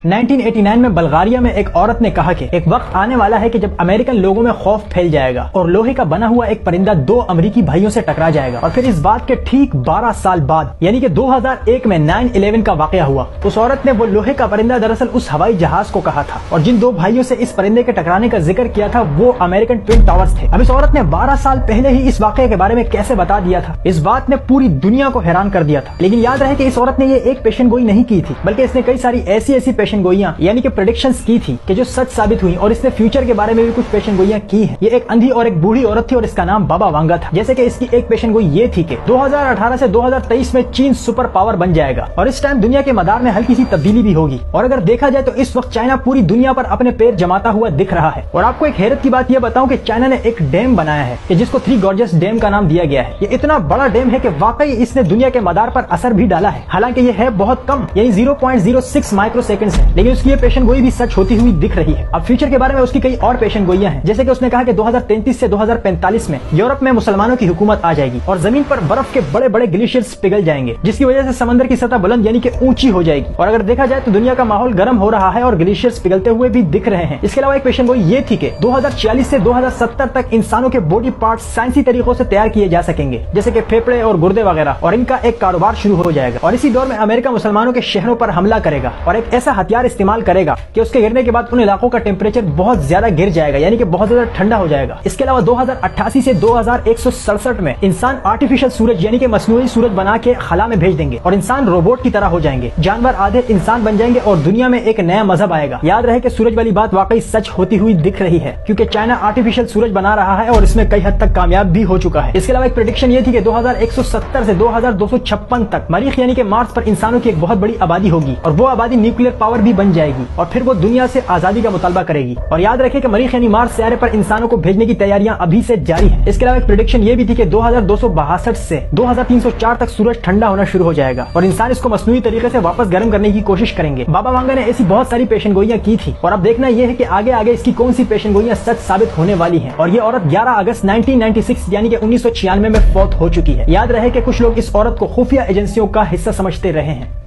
1989 में बल्गारिया में एक औरत ने कहा कि एक वक्त आने वाला है कि जब अमेरिकन लोगों में खौफ फैल जाएगा और लोहे का बना हुआ एक परिंदा दो अमेरिकी भाइयों से टकरा जाएगा। और फिर इस बात के ठीक 12 साल बाद यानी कि 2001 में 9/11 का वाकया हुआ। उस औरत ने वो लोहे का परिंदा दरअसल उस हवाई जहाज को कहा था और जिन दो भाइयों से इस परिंदे के टकराने का जिक्र किया था वो अमेरिकन ट्विन टावर्स थे। अब इस औरत ने 12 साल पहले ही इस वाकये के बारे में कैसे बता दिया था, इस बात ने पूरी दुनिया को हैरान कर दिया था। लेकिन याद रहे कि इस औरत ने ये एक पेशन गोई नहीं की थी, बल्कि इसने कई सारी ऐसी पेशन गोइयां यानी कि प्रेडिक्शंस की थी कि जो सच साबित हुई और इसने फ्यूचर के बारे में भी कुछ पेशन गोइयां की हैं। ये एक अंधी और एक बूढ़ी औरत थी और इसका नाम बाबा वांगा था। जैसे कि इसकी एक पेशन गोई ये थी कि 2018 से 2023 में चीन सुपर पावर बन जाएगा और इस टाइम दुनिया के मदार में हल्की सी तब्दीली भी होगी। और अगर देखा जाए तो इस वक्त चाइना पूरी दुनिया पर अपने पैर जमाता हुआ दिख रहा है। और आपको एक हैरत की बात यह बताऊं कि चाइना ने एक डैम बनाया है कि जिसको 3 गॉर्जियस डैम का नाम दिया गया है। ये इतना बड़ा डैम है कि वाकई इसने दुनिया के मदार पर असर भी डाला है। हालांकि ये है बहुत कम यानी 0.06 माइक्रोसेकंड्स है, लेकिन उसकी ये पेशन गोई भी सच होती हुई दिख रही है। अब फ्यूचर के बारे में उसकी कई और पेशन गोइयां हैं। जैसे कि उसने कहा कि 2033 से 2045 में यूरोप में मुसलमानों की हुकूमत आ जाएगी और जमीन पर बर्फ के बड़े बड़े ग्लेशियर्स पिघल जाएंगे, जिसकी वजह से समंदर की सतह बुलंद यानी कि ऊंची हो जाएगी। और अगर देखा जाए तो दुनिया का माहौल गर्म हो रहा है और ग्लेशियर्स पिघलते हुए भी दिख रहे हैं। इसके अलावा एक पेशन गोई ये थी कि 2046 से 2070 तक इंसानों के बॉडी पार्ट्स साइंसी तरीकों से तैयार किए जा सकेंगे, जैसे कि फेफड़े और गुर्दे वगैरह, और इनका एक कारोबार शुरू हो जाएगा। और इसी दौर में अमेरिका मुसलमानों के शहरों पर हमला करेगा और एक ऐसा हथियार इस्तेमाल करेगा कि उसके गिरने के बाद उन इलाकों का टेम्परेचर बहुत ज्यादा गिर जाएगा यानी कि बहुत ज्यादा ठंडा हो जाएगा। इसके अलावा 2088 से 2167 में इंसान आर्टिफिशियल सूरज यानी कि मसनूई सूरज बना के खला में भेज देंगे और इंसान रोबोट की तरह हो जाएंगे। जानवर आधे इंसान बन जाएंगे और दुनिया में एक नया मजहब आएगा। याद रहे कि सूरज वाली बात वाकई सच होती हुई दिख रही है, क्योंकि चाइना आर्टिफिशियल सूरज बना रहा है और इसमें कई हद तक कामयाब भी हो चुका है। इसके अलावा एक प्रेडिक्शन ये थी कि 2170 से 2256 तक मरीख यानी कि मार्स पर इंसानों की एक बहुत बड़ी आबादी होगी और वो आबादी न्यूक्लियर पावर भी बन जाएगी और फिर वो दुनिया से आजादी का मुतालबा करेगी। और याद रखें कि मरीख यानी मार्स सियारे पर इंसानों को भेजने की तैयारियां अभी से जारी हैं। इसके अलावा एक प्रेडिक्शन ये भी थी कि 2262 से 2304 तक सूरज ठंडा होना शुरू हो जाएगा और इंसान इसको मसनूई तरीके से वापस गर्म करने की कोशिश करेंगे। बाबा वांगा ने ऐसी बहुत सारी पेशन गोइयां की थी और अब देखना यह है कि आगे आगे इसकी कौन सी पेशन गोइयां सच साबित होने वाली हैं। और ये औरत 11 अगस्त 1996 यानी कि 1996 में फौत हो चुकी है। याद रहे कि कुछ लोग इस औरत को खुफिया एजेंसियों का हिस्सा समझते रहे हैं।